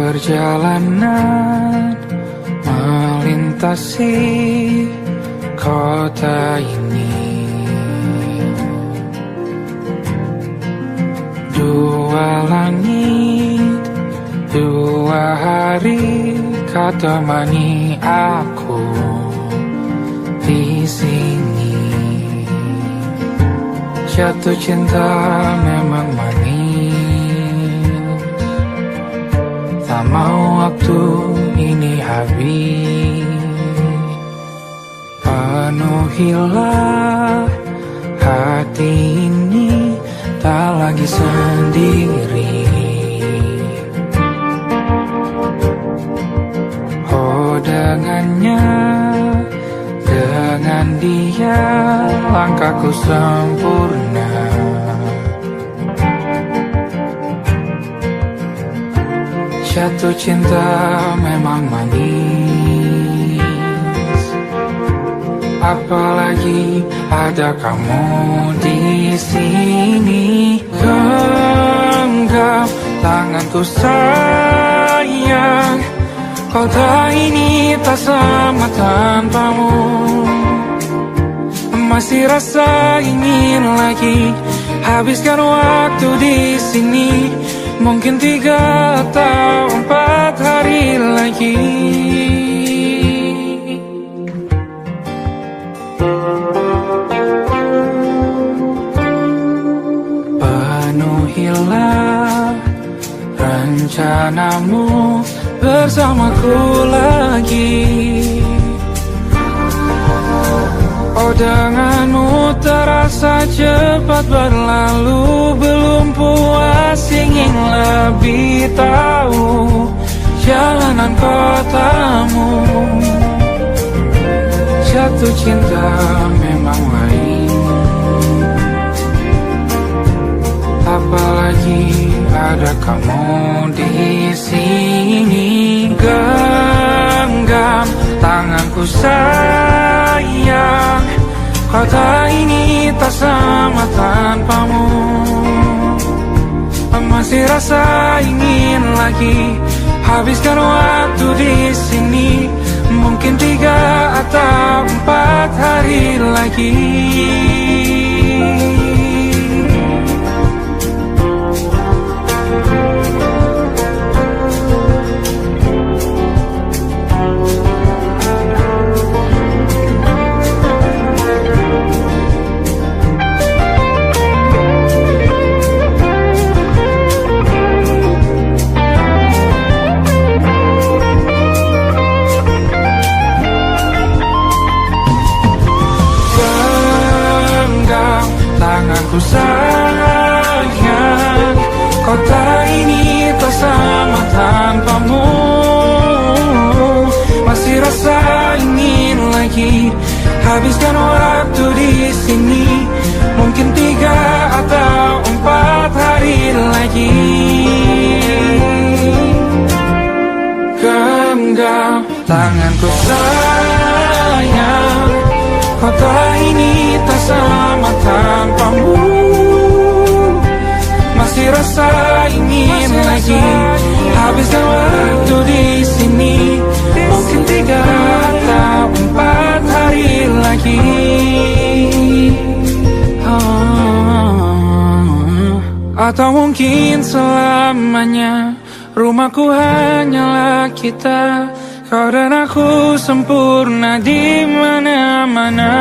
Perjalanan melintasi kota ini, dua langit, dua hari kau temani aku di sini. Jatuh cinta memang manis, tak mau waktu ini habis. Penuhilah hati ini, tak lagi sendiri. Oh dengannya, dengan dia langkahku sempurna. Jatuh cinta memang manis, apalagi ada kamu di sini. Genggam tanganku sayang, kota ini tak sama tanpamu. Masih rasa ingin lagi habiskan waktu di sini. Mungkin 3 atau 4 hari lagi. Penuhilah rencanamu bersamaku lagi. Oh denganmu terasa cepat berlalu, belum puas ingin lebih tahu jalanan kotamu. Jatuh cinta memang lain, apalagi ada kamu di sini. Genggam tanganku sayang, kota ini tak sama tanpamu. Masih rasa ingin lagi habiskan waktu di sini. Mungkin 3 atau 4 hari lagi. Tanganku sayang, kota ini tak sama tanpamu. Masih rasa ingin lagi habiskan waktu di sini. Mungkin 3 atau 4 hari lagi. Genggam tanganku sayang, kota ini tak sama tanpamu. Masih rasa ingin lagi habiskan waktu di sini. Mungkin 3 atau 4 hari lagi. Atau mungkin selamanya. Rumahku hanyalah kita, kau dan aku sempurna di mana-mana.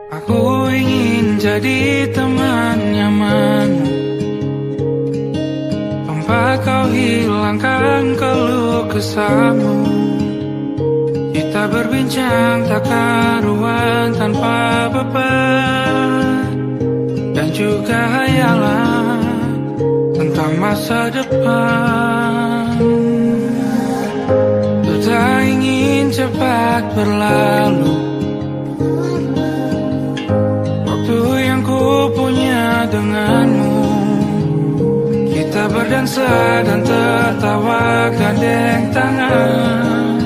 Aku ingin jadi teman nyaman, tempat kau hilangkan keluh kesahmu. Kita berbincang tak karuan tanpa beban, dan juga hayalan tentang masa depan. Ku tak ingin cepat berlalu, denganmu. Kita berdansa dan tertawa gandeng tangan.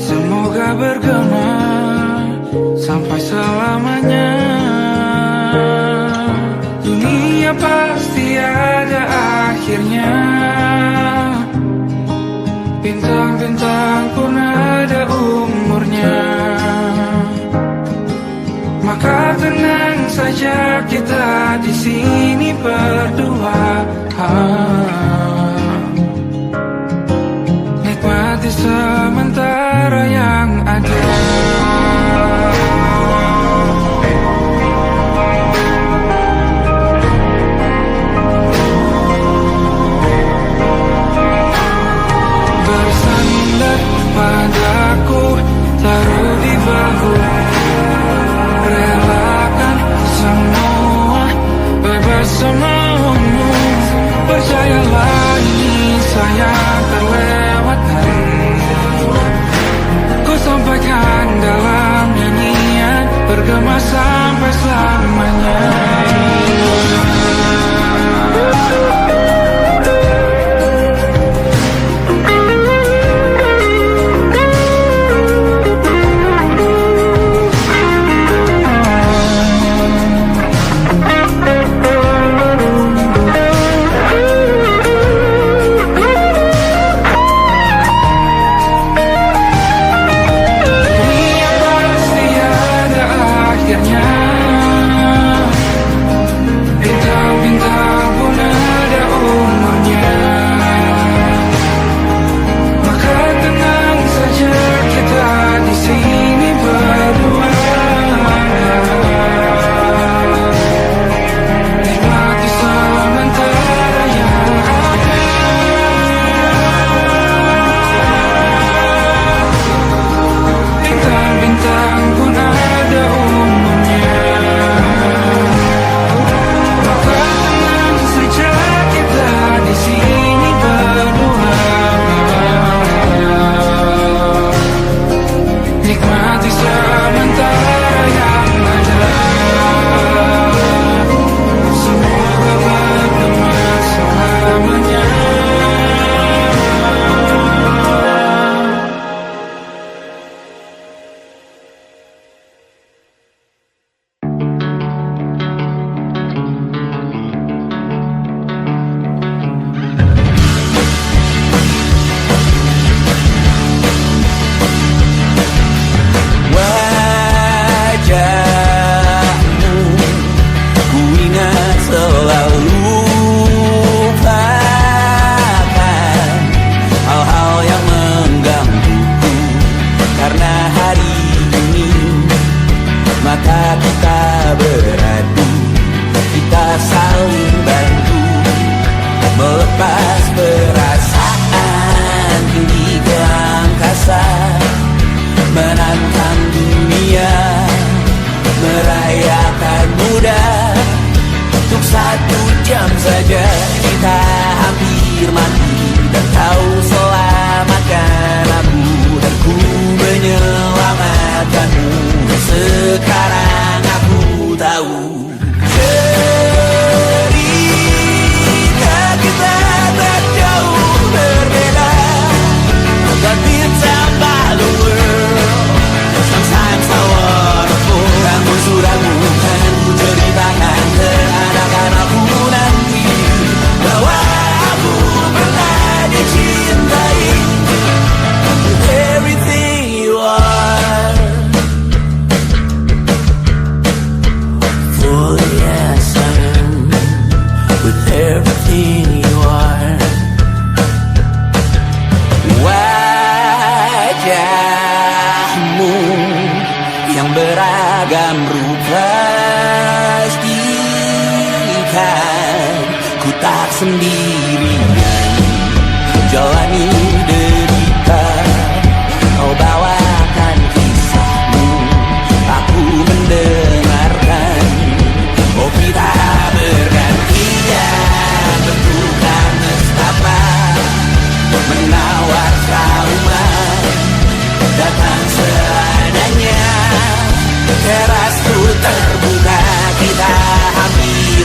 Semoga bergema sampai selamanya. Dunia pasti ada akhirnya. Bintang-bintang pun ada umurnya. Maka tenang saja kita di sini berdua. Nikmati sementara yang ada. Bersandar padaku, taruh di bahu. Relakan semua, bebas semaumu. Percayalah ini sayang terlewatkan. Ku sampaikan dalam nyanyian, bergema sampai selamanya. Terasku terbuka, kita hampir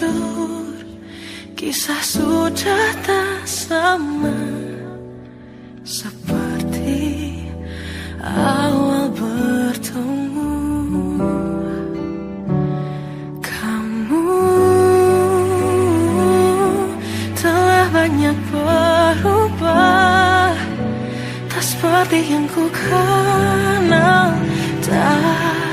jujur, kisah sudah tak sama seperti awal bertemu. Kamu telah banyak berubah, tak seperti yang ku kenal dahulu.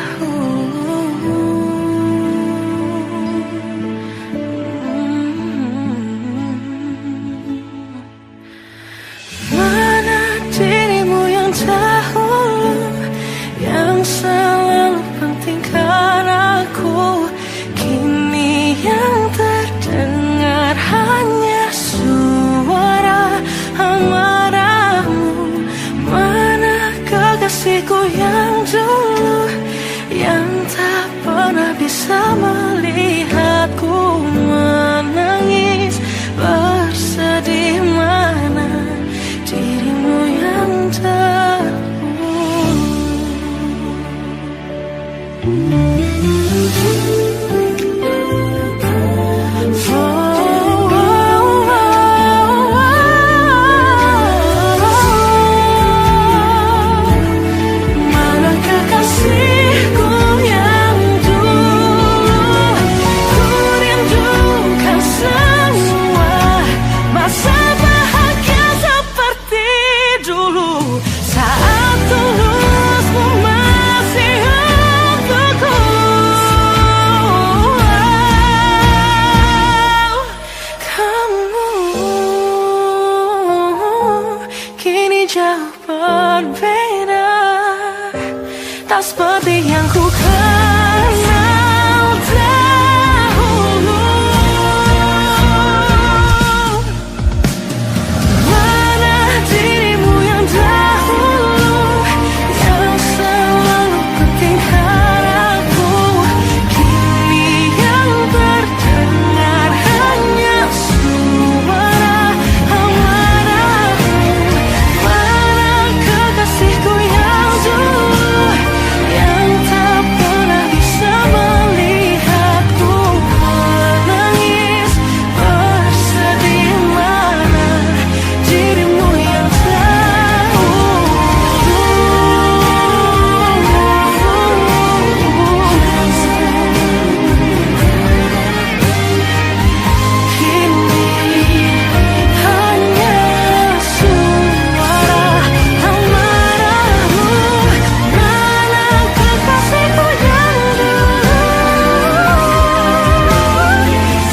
Mana dirimu yang dahulu, yang selalu pentingkan aku, kini yang terdengar hanya suara amarahmu. Mana kekasihku yang dulu, yang tak pernah bisa melihatku menangis bersedih. Mana dirimu yang mana kekasihku yang dulu, ku rindukan semua masa bahagia seperti dulu, saat tulusmu masih untukku. Kamu kini jauh berbeda, tak seperti yang ku kenal dahulu. Mana dirimu yang dahulu, yang selalu pentingkan aku, kini yang terdengar hanya suara amarahmu. Mana kekasihku yang dulu, yang tak pernah bisa melihatku menangis bersedih. Mana dirimu yang kini hanya suara amarahmu. Mana kekasihku yang dulu,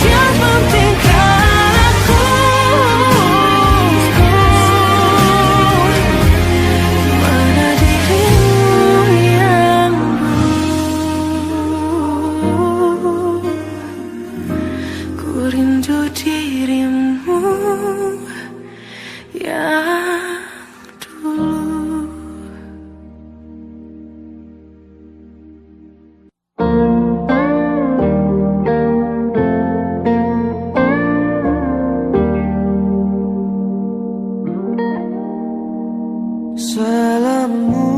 yang pentingkan aku, mana dirimu yang dulu. Ku rindu dirimu yang dulu. Salammu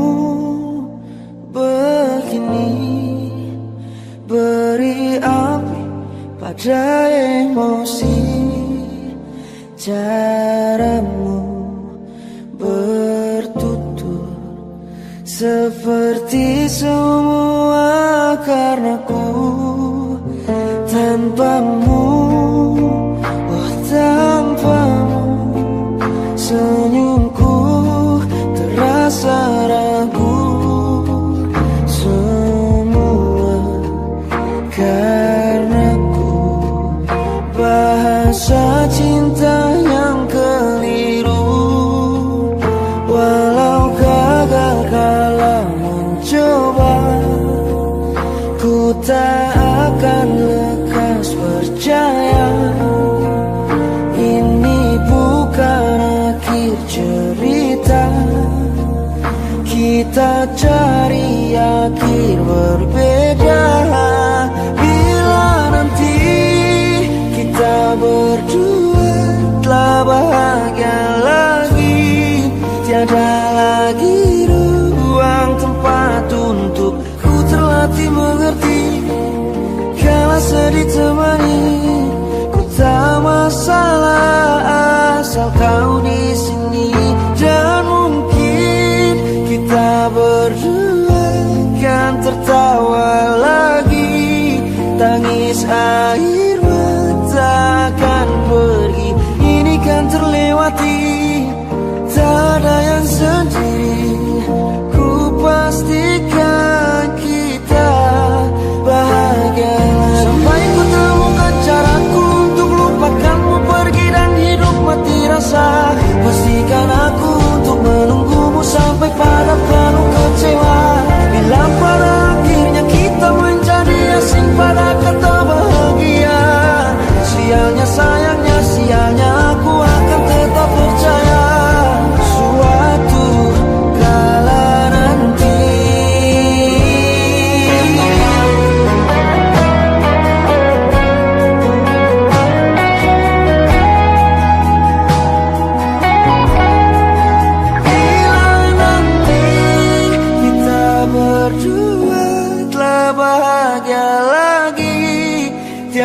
begini, beri api pada emosi. Caramu bertutur seperti semua karenaku. Tanpamu, oh tanpamu, senyumku terasa ragu. Semua karenaku, bahasa cinta yang keliru. Walau gagal kala mencoba, ku tak akan lekas percaya. Ini bukan akhir cerita, kita cari akhir berbeda. Bila nanti kita berdua telah bahagia lagi, tiada lagi ruang tempat untuk ku terlatih mengerti. Kala sedih temani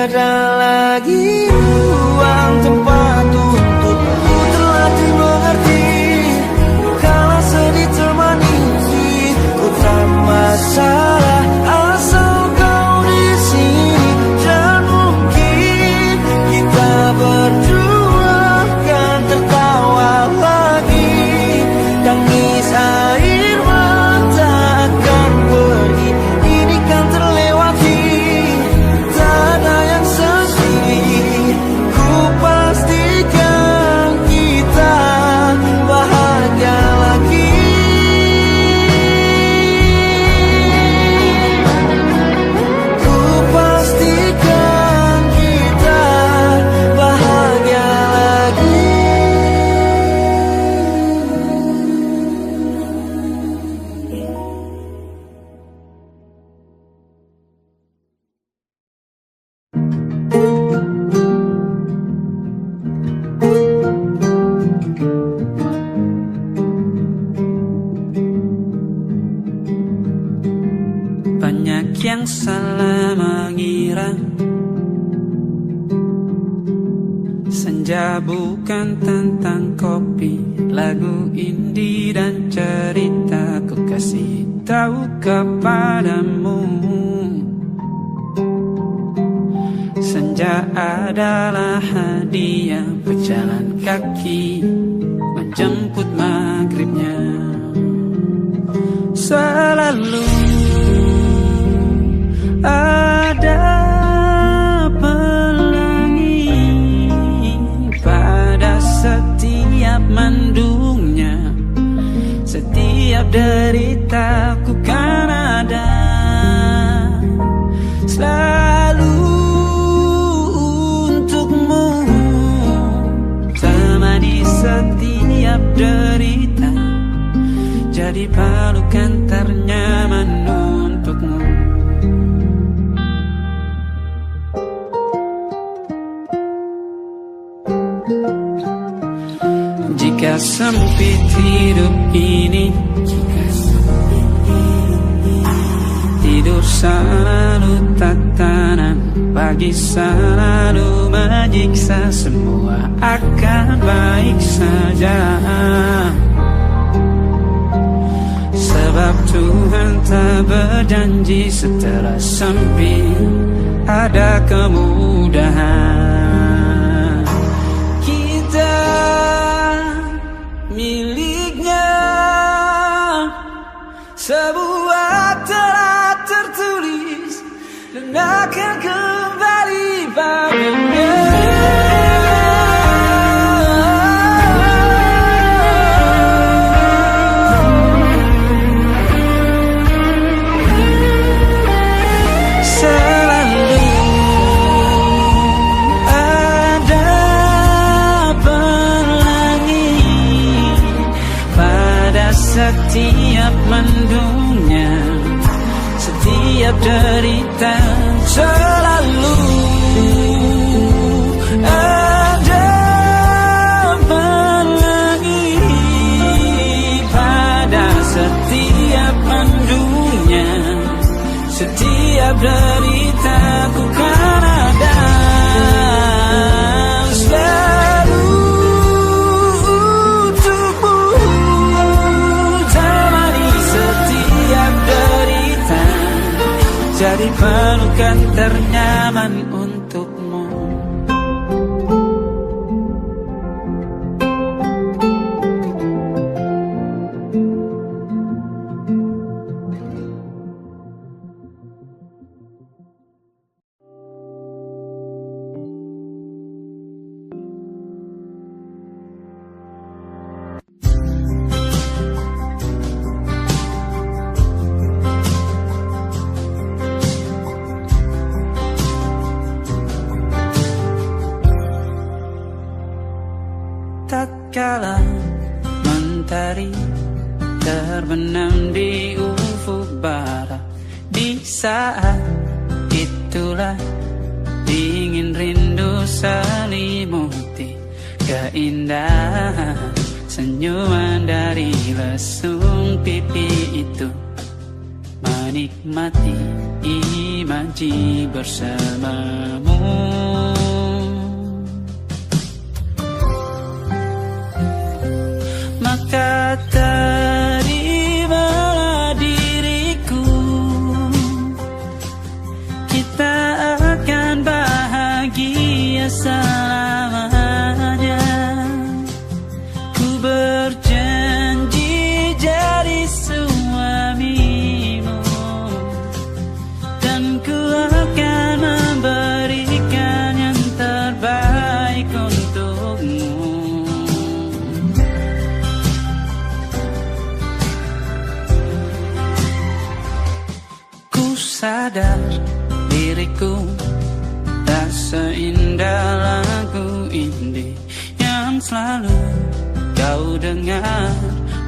tiada lagi ruang tempat untukku terlatih mengerti. Kala sedih termanisi, ku tak masalah asal kau di sini. Dan mungkin kita berdua kan tertawa lagi. Tangis air mata akan pergi, ini kan terlewati. Tak ada yang sedih, ku pastikan kita bahagia lagi. Ku pastikan kita bahagia lagi. Banyak yang salah mengira senja bukan tentang kopi, lagu indie dan cerita. Ku kasih tahu kepadamu, senja adalah hadiah berjalan kaki menjemput maghribnya. Selalu ada pelangi pada setiap mendungnya. Setiap deritaku kan ada selalu untukmu. Temani setiap derita, jadi pelukan ternyaman untukmu. Jika sempit hidup ini, tidur selalu tatanan, pagi selalu menyiksa, semua akan baik saja. Sebab Tuhan tak berjanji setelah sempit ada kemudahan. Kita miliknya, sebuah telah tertulis dan akan kembali padanya. Setiap mendungnya, setiap derita, selalu ada pelangi pada setiap mendungnya. Setiap derita ku kan ada selalu untukmu. Jadi pelukan ternyaman untukmu. Tatkala mentari terbenam di ufuk barat, di saat itulah dingin rindu selimuti keindahan senyuman dari lesung pipi itu. menikmati imaji bersamamu. Maka terimalah diriku, kita akan bahagia selamanya. Ku berjanji jadi suamimu, dan ku akan memberikan yang terbaik untukmu. Ku sadar diriku tak seindah lagu indie yang selalu kau dengar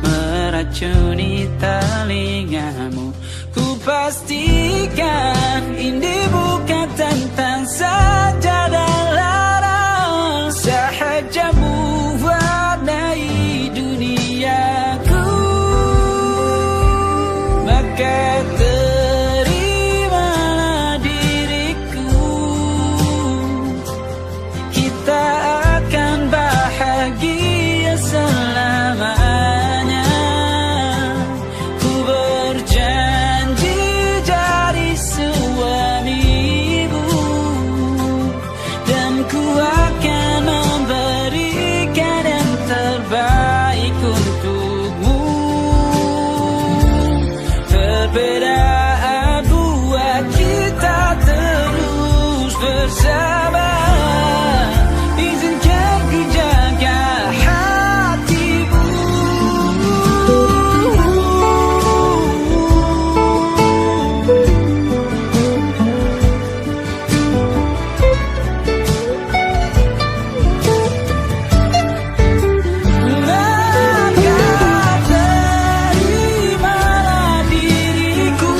meracuni telingamu. Ku pastikan indie bukan tentang saja dan larang, sahaja mewarnai duniaku. Maka terimalah diriku, kita akan bahagia selamanya. Ku berjanji jadi suamimu, dan ku akan memberikan yang terbaik untukmu. Perbedaan buat kita terus bersama. Izinkan ku jaga hatimu. Maka terimalah diriku,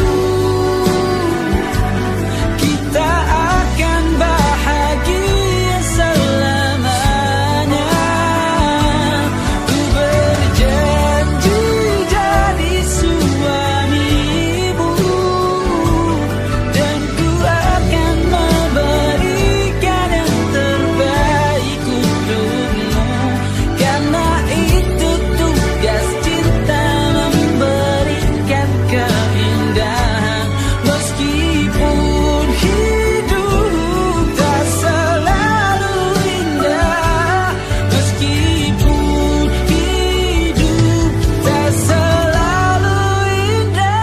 kita akan bahagia selamanya. Ku berjanji jadi suamimu, dan ku akan memberikan yang terbaik untukmu. Karena itu tugas cinta, memberikan keindahan. Meskipun hidup tak selalu indah, meskipun hidup tak selalu indah.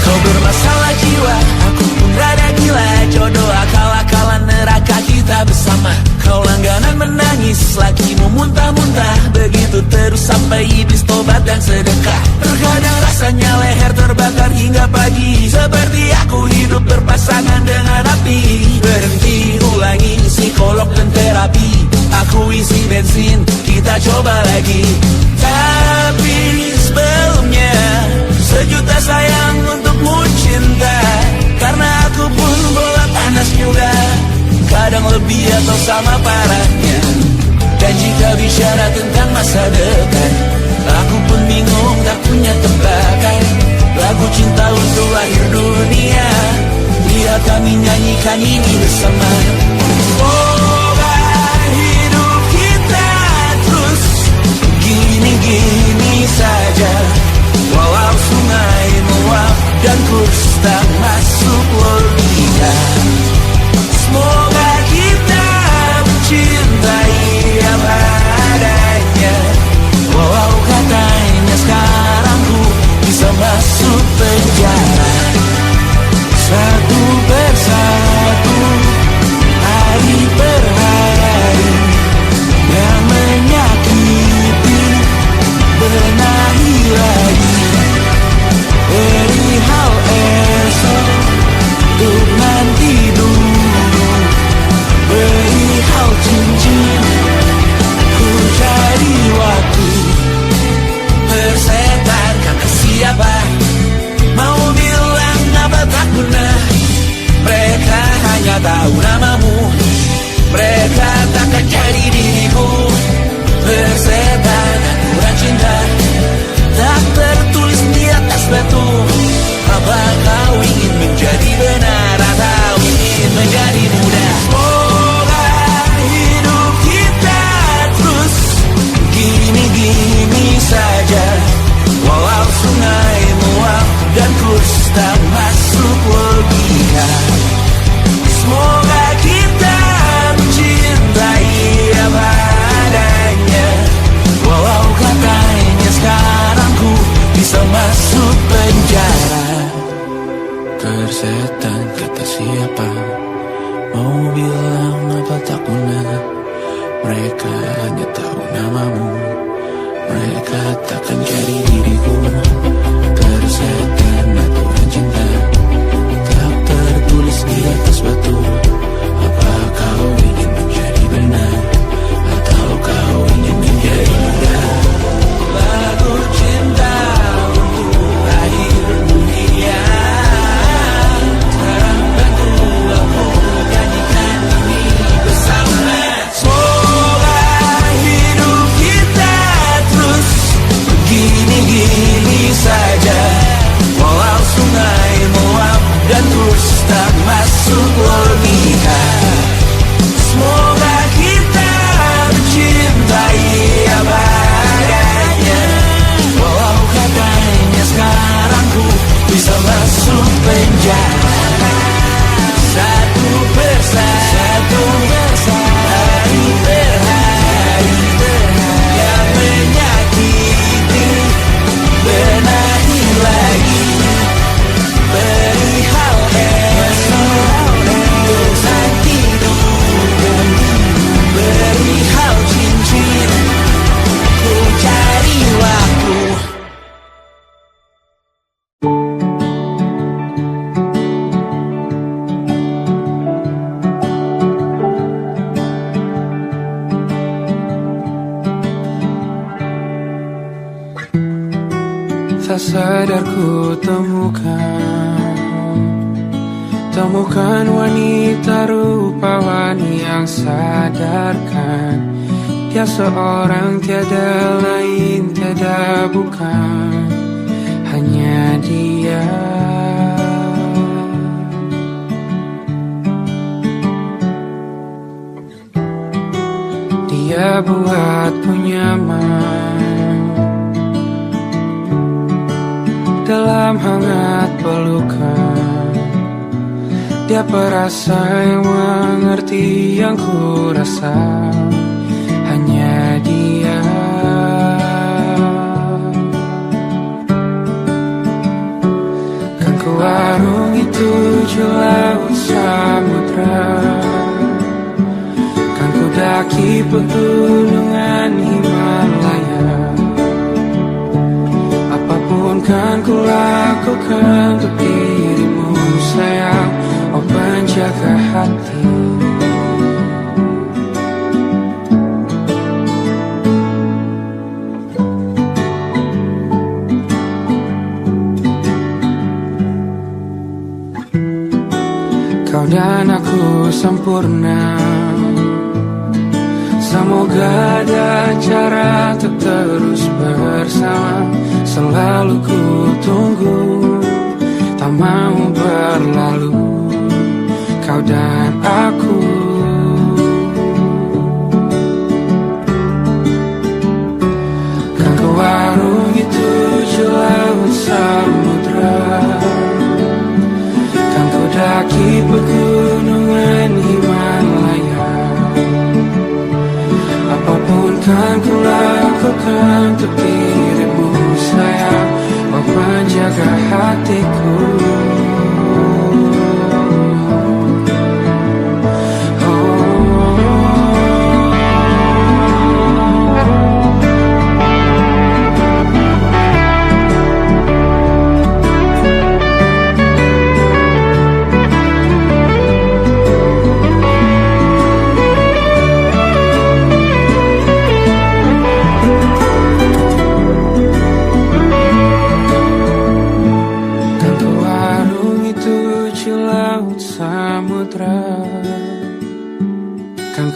Kau bermasalah jiwa, aku pun rada gila. Jodoh akal-akalan neraka kita bersama. Kau langganan menangis, lakimu muntah-muntah. Begitu terus sampai iblis tobat dan sedekah. Terkadang rasanya leher terbakar hingga pagi. Seperti aku hidup berpasangan dengan api. Berhenti, ulangi psikolog dan terapi. Aku isi bensin, kita coba lagi. Tapi sebelumnya, sejuta sayang untukmu cinta. Karena aku pun bola panas juga, kadang lebih atau sama parahnya. Dan jika bicara tentang masa depan, aku pun bingung tak punya tebakan. Lagu cinta untuk akhir dunia, biar kami nyanyikan ini bersama. Semoga hidup kita terus gini-gini saja. Walau sungai meluap dan kurs tak masuk logika. Semoga kita mencintai apa adanya. Walau katanya sekarang ku bisa masuk penjara. Satu persatu, hari per hari, yang menyakiti benahi lagi. berguna. Mereka hanya tahu namamu, mereka takkan jadi dirimu. Persetan aturan cinta tak tertulis di atas batu. Apa kau ingin menjadi benar atau ingin menjadi muda? Semoga hidup kita terus gini-gini saja, walau sungai meluap dan kurs tak masuk logika. Semoga kita mencintai apa adanya, walau katanya sekarang ku bisa masuk penjara. Persetan kata siapa, mau bilang apa tak guna. Mereka hanya tahu namamu, mereka takkan jadi diriku. Persetan aturan cinta tak tertulis di atas batu. Apa kau ingin menjadi benar atau kau ingin menjadi muda? Lagu cinta untuk akhir dunia, sekarang bantu aku nyanyikan ini bersama. Semoga hidup kita terus begini-gini saja, walau sungai meluap dan kurs tak masuk logika. Semoga kita mencintai apa adanya, walau katanya sekarang ku bisa masuk penjara. Satu persatu, hari per hari, yang menyakiti benahi lagi. Perihal esok, saat tidur, perihal cincin, ku cari waktu. Tak sadar ku temukan wanita rupawan yang sadarkan dia seorang, tiada lain, tiada bukan, hanya dia. Dia buatku nyaman dalam hangat pelukan. Dia perasa yang mengerti yang ku rasa, hanya dia. Kan ku arungi 7 laut samudra, kan ku daki pegunungan Himalaya. Apapun kan ku lakukan untuk dirimu sayang, oh penjaga hati. Kau dan aku sempurna, semoga ada cara untuk terus bersama. Selalu ku tunggu, tak mau berlalu, kau dan aku. Kan ku arungi 7 laut samudra, kan ku daki pegunungan Himalaya. Apapun kan ku lakukan untuk dirimu sayang, oh penjaga hatiku.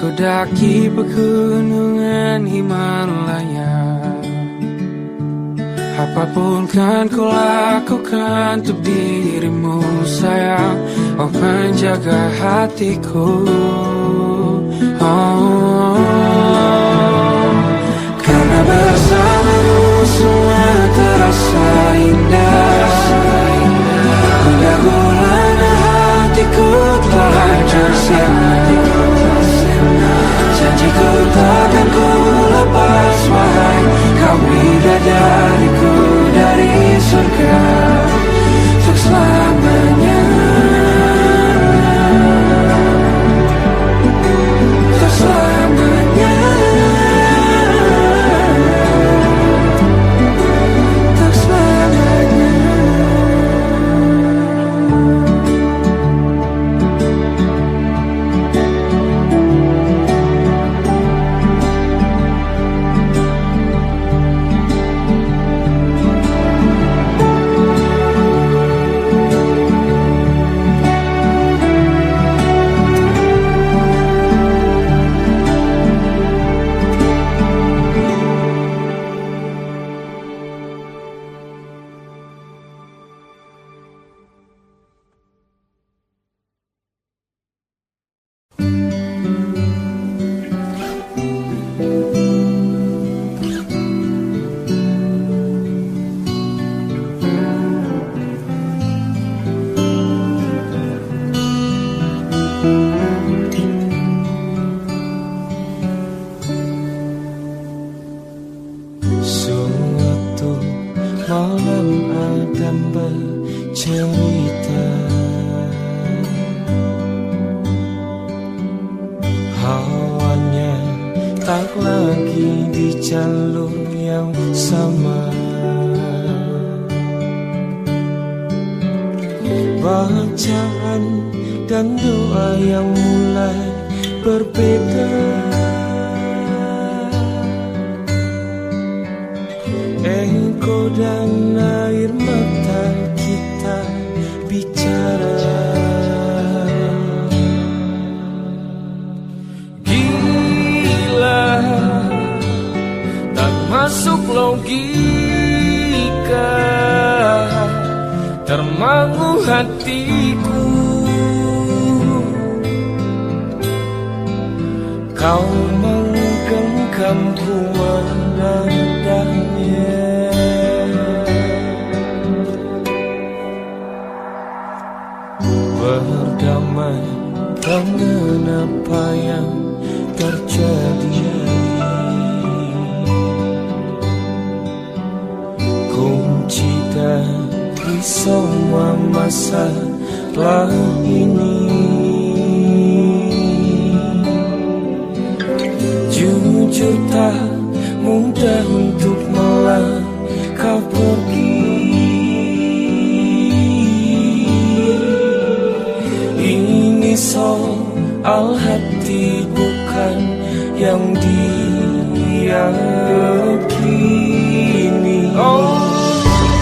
Ku daki pegunungan Himalaya. Apapun kan ku lakukan untuk dirimu sayang, oh penjaga hatiku. Karena bersamamu semua terasa indah. Pergaulan hatiku telah bersama. Janjiku takkan ku lepas, wahai kau bidadariku dari surga untuk selamanya. Untuk selamanya. Untuk selamanya. Bacaan dan doa yang mulai berbeda. Engkau dan air mata kita bicara. Gila, tak masuk logika, termangu hatiku. Kau menggenggamku menandanya. Berdamai dengan apa yang terjadi. Kunci dari semua masalah ini, jujur tak mudah untuk melangkah pergi. Ini soal hati bukan yang diyakini. Oh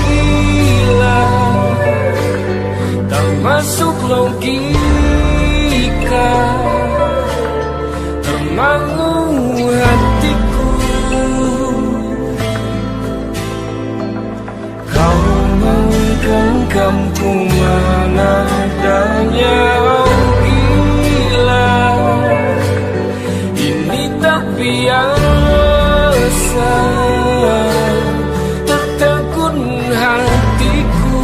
gila, tak masuk logika, termangu hatiku. Kau menggenggamku mana adanya. Oh gila, ini tak biasa, tertegun hatiku.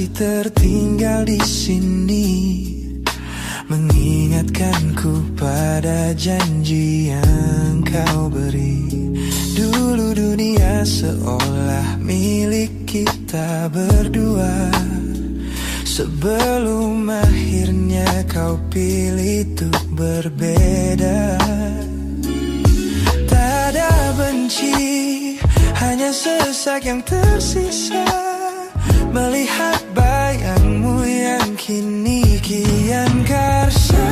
masih tertinggal di sini, mengingatkanku pada janji yang kau beri. Dulu dunia seolah milik kita berdua, sebelum akhirnya kau pilih untuk berbeda. Tak ada benci, hanya sesak yang tersisa, melihat bayangmu yang kini kian karsa.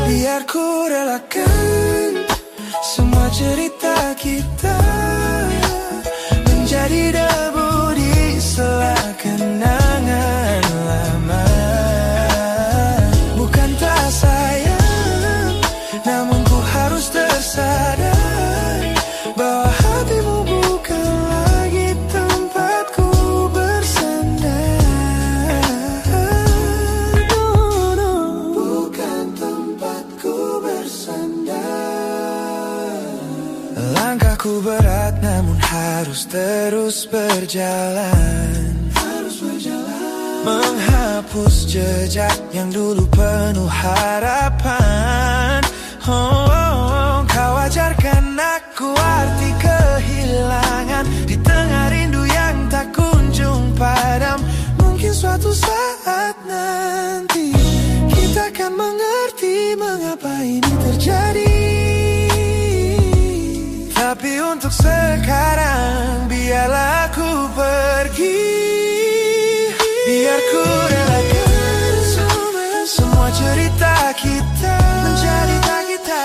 Biar ku relakan semua cerita kita menjadi debu di sela kenangan lama. Bukan tak sayang, namun ku harus tersadar bahwa hatimu bukan lagi tempatku bersandar. Bukan tempatku bersandar. Langkahku berat namun harus terus berjalan, menghapus jejak yang dulu penuh harapan. Kau ajarkan aku arti kehilangan di tengah rindu yang tak kunjung padam. Mungkin suatu saat nanti kita akan mengerti mengapa ini terjadi. Tapi untuk sekarang biarlah aku pergi. Biar ku relakan semua cerita kita menjadi tak kita.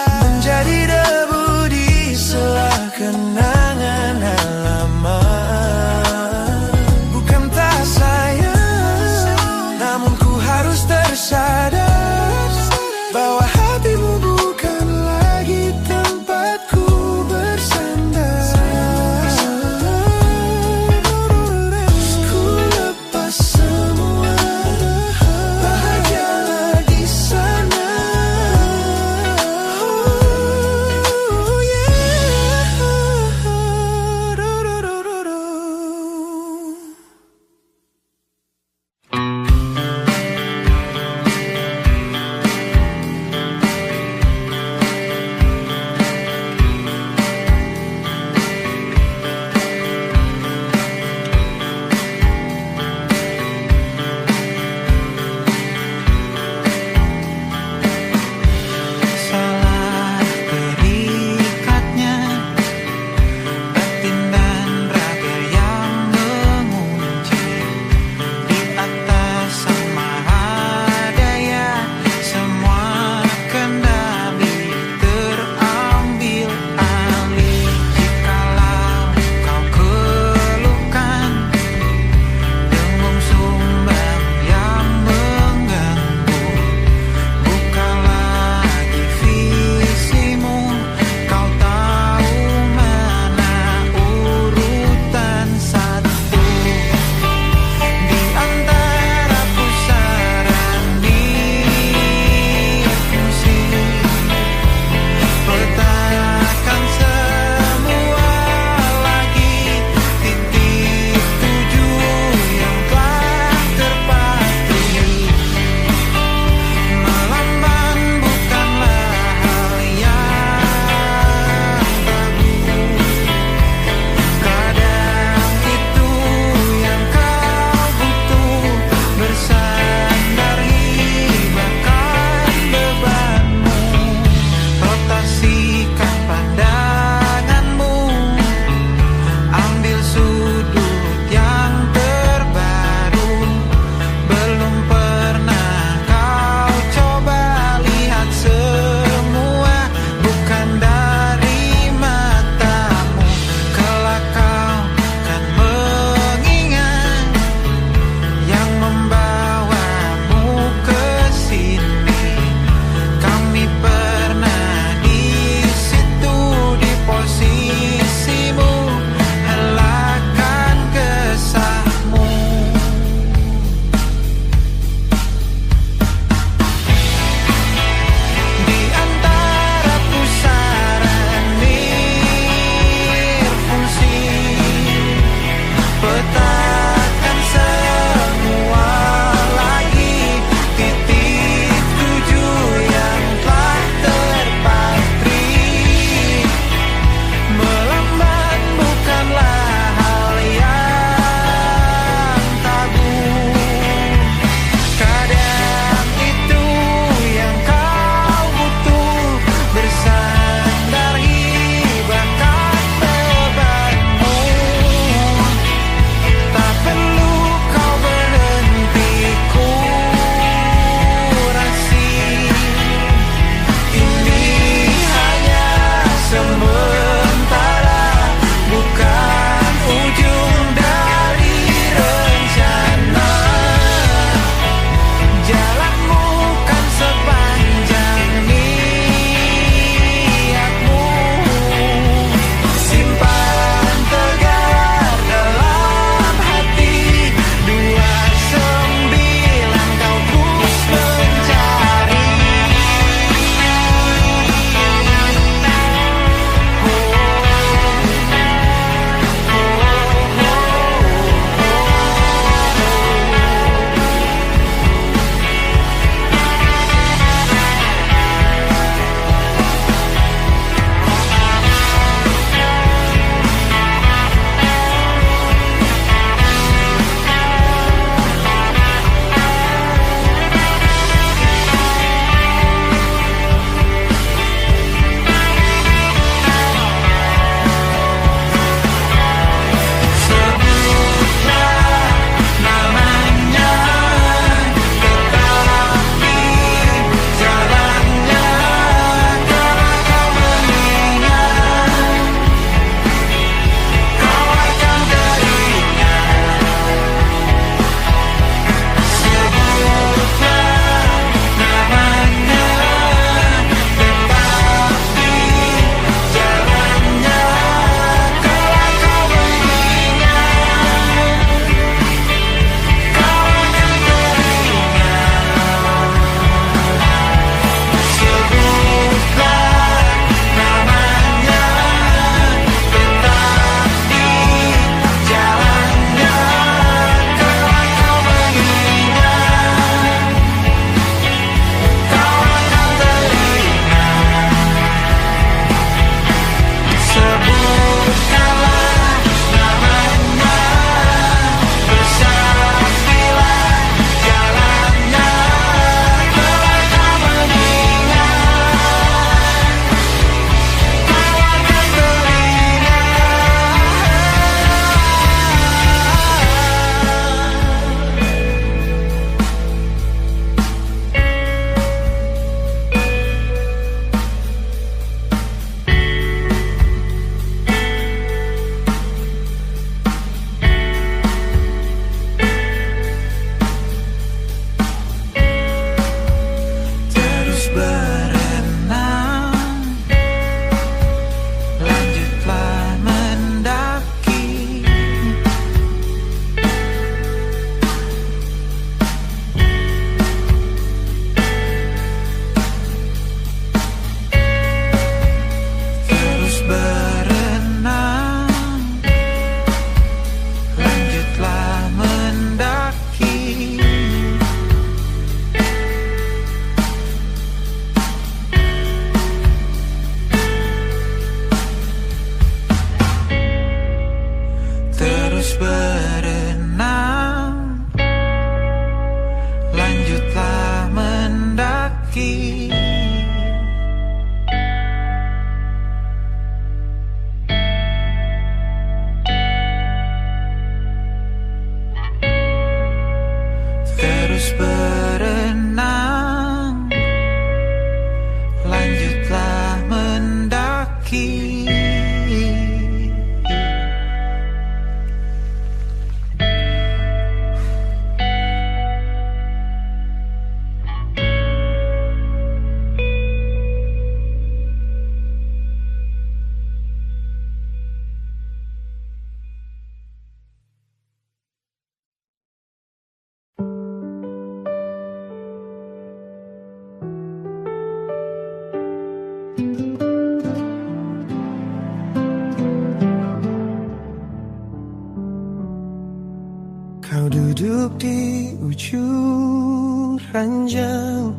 duduk di ujung ranjang,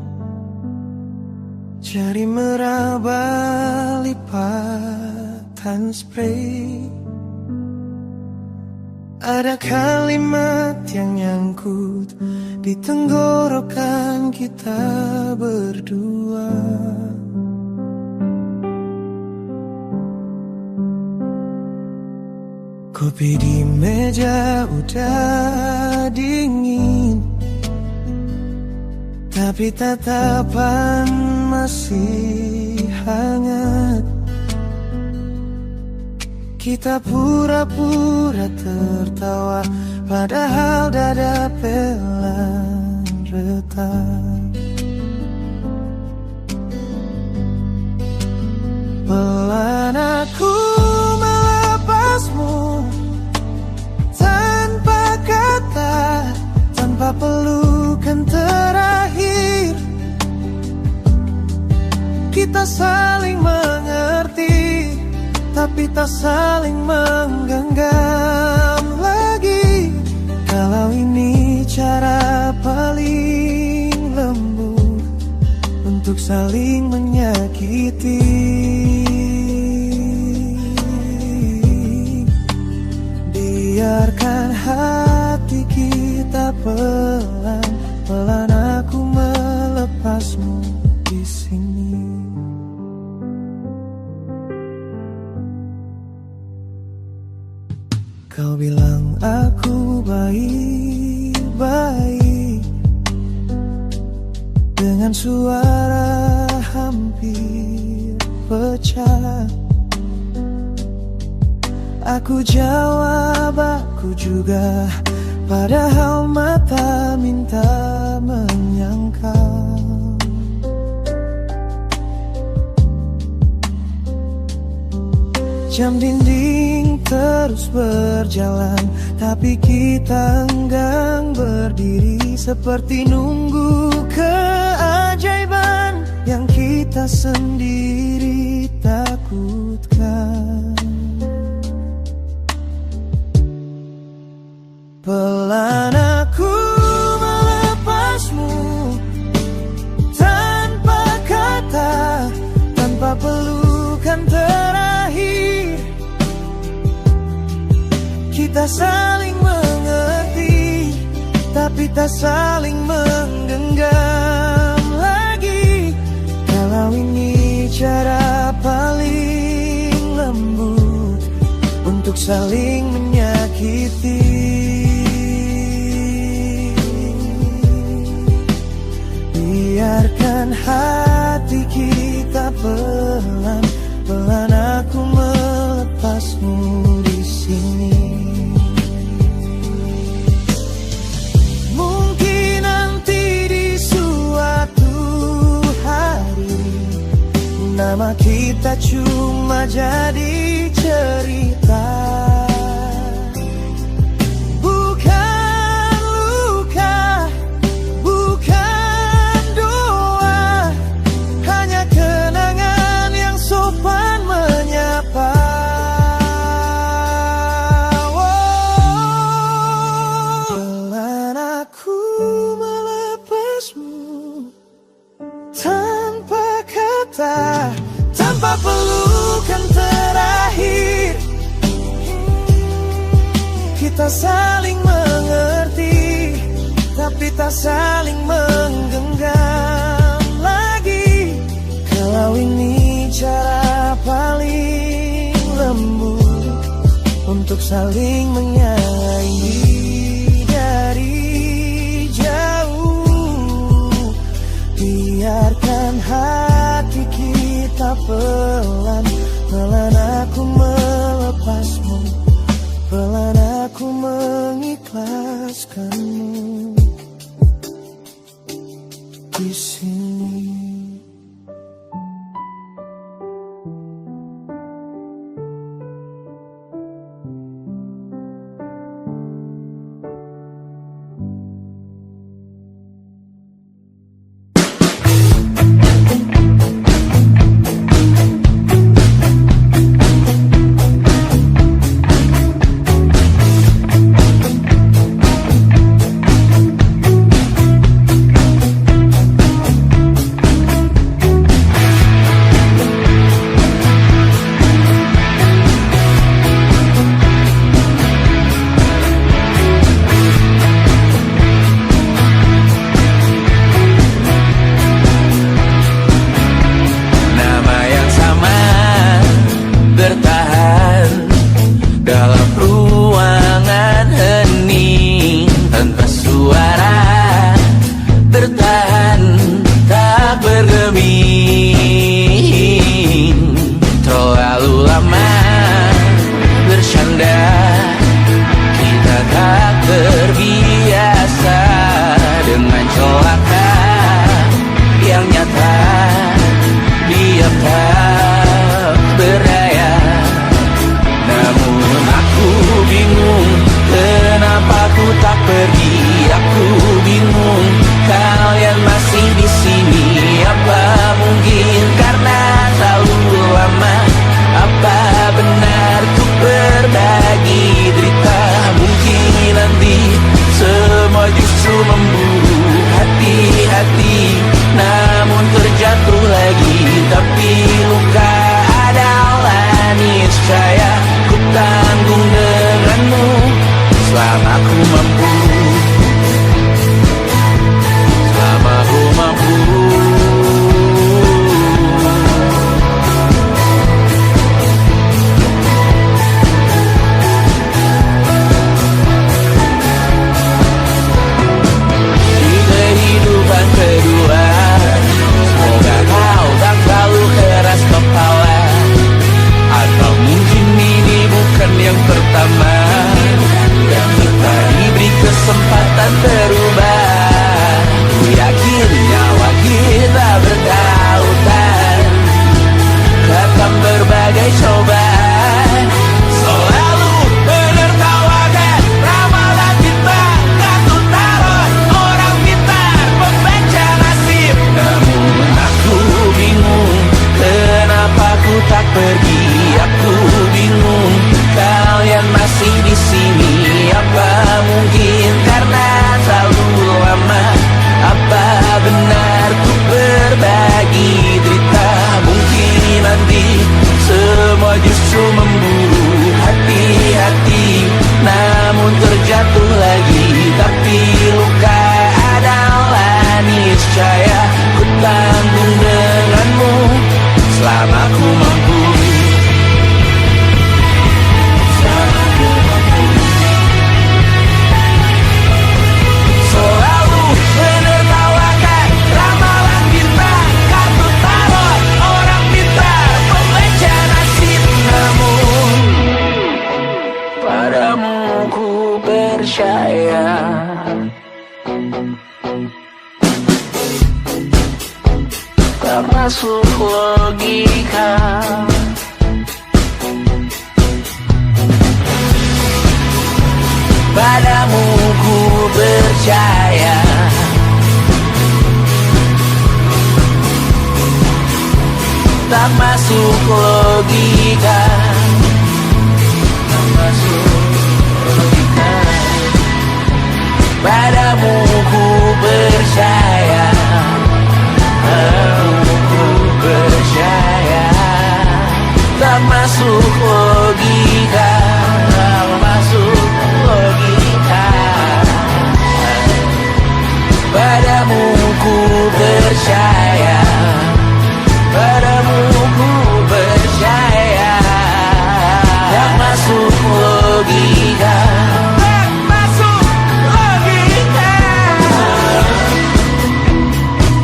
jari meraba lipatan spray. Ada kalimat yang nyangkut di tenggorokan kita berdua. Kopi di meja udah dingin, tapi tatapan masih hangat. Kita pura-pura tertawa, padahal dada pelan retak. Pelan aku melepasmu, tanpa kata, tanpa pelukan terakhir. Kita saling mengerti, tapi tak saling menggenggam lagi. Kalau ini cara paling lembut untuk saling menyakiti. Biarkan hati kita pelan-pelan aku melepasmu di sini. Kau bilang aku baik-baik, dengan suara hampir pecah. Aku jawab aku juga, padahal mata minta menyangkal. Jam dinding terus berjalan, tapi kita enggan berdiri, seperti nunggu keajaiban yang kita sendiri takutkan. Pelan aku melepasmu, tanpa kata, tanpa pelukan terakhir. Kita saling mengerti, tapi tak saling menggenggam lagi. Kalau ini cara paling lembut untuk saling menyakiti. Biarkan hati kita pelan-pelan aku melepasmu di sini. Mungkin nanti di suatu hari nama kita cuma jadi cerita. Tanpa pelukan terakhir, kita saling mengerti, tapi tak saling menggenggam lagi. Kalau ini cara paling lembut untuk saling menyayangi dari jauh. Biarkan hati kita pelan-pelan aku melepasmu, pelan aku mengikhlaskanmu di sini. tak masuk logika. Padamu ku percaya, tak masuk logika, tak masuk logika. Padamu ku percaya, padamu ku percaya, tak masuk logika, tak masuk logika. Padamu ku percaya, padamu ku percaya, tak masuk logika, tak masuk logika.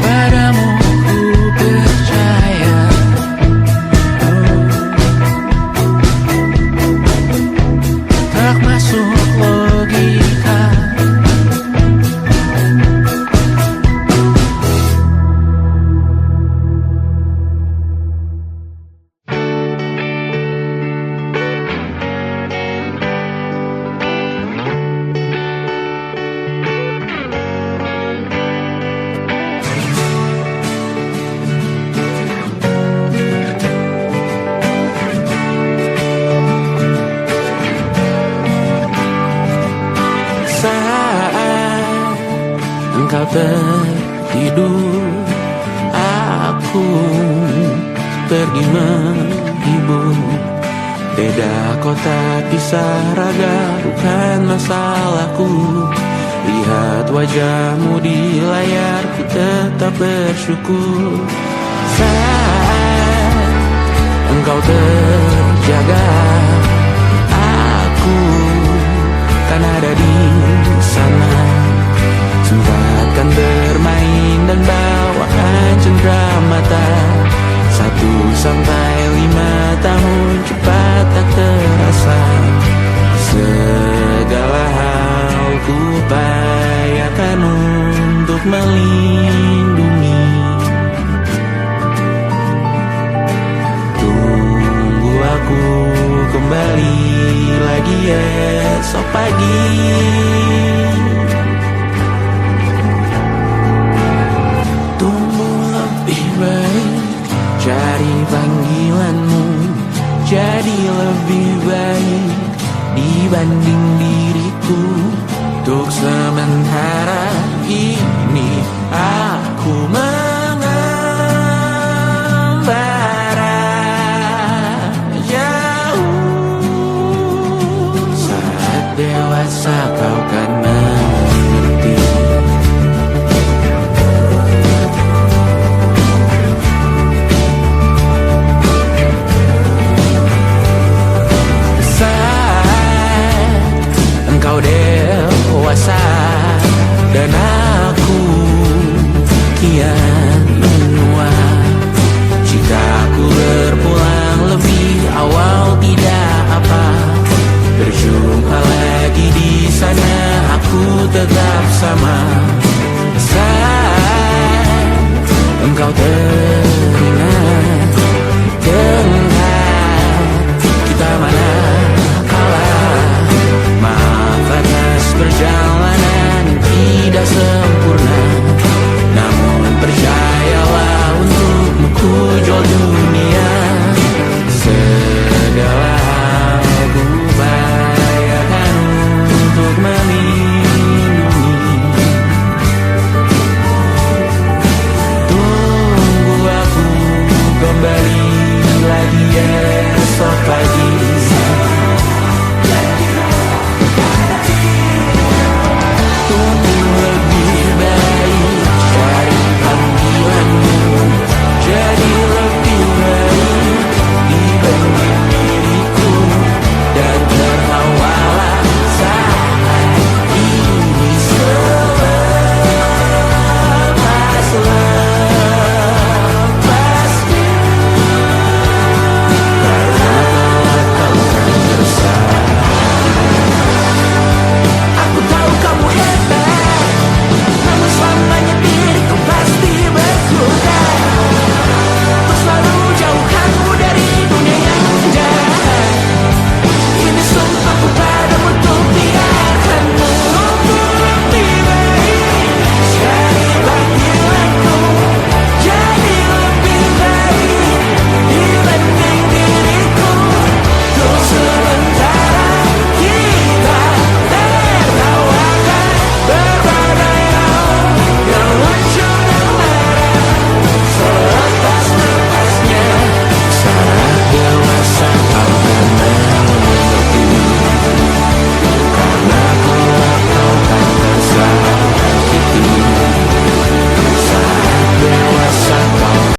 Padamu ku percaya, tak masuk logika. Saat engkau tertidur, aku pergi menghibur. Beda kota, pisah raga, bukan masalahku. Lihat wajahmu di layar, ku tetap bersyukur. Saat engkau terjaga, aku kan ada di sana. Sempatkan bermain dan bawakan cendera mata. 1-5 tahun cepat tak terasa. Segala hal ku upayakan untuk melindungi. Tunggu aku kembali lagi esok pagi. Tumbuh lebih baik, cari panggilanmu, jadi lebih baik dibanding diriku. Untuk sementara ini aku mengembara jauh. Saat dewasa kau kan mengerti. Saat engkau dewasa dan aku kian menua. Jika aku berpulang lebih awal tidak apa. Berjumpa lagi di sana, aku tetap sama. Saat engkau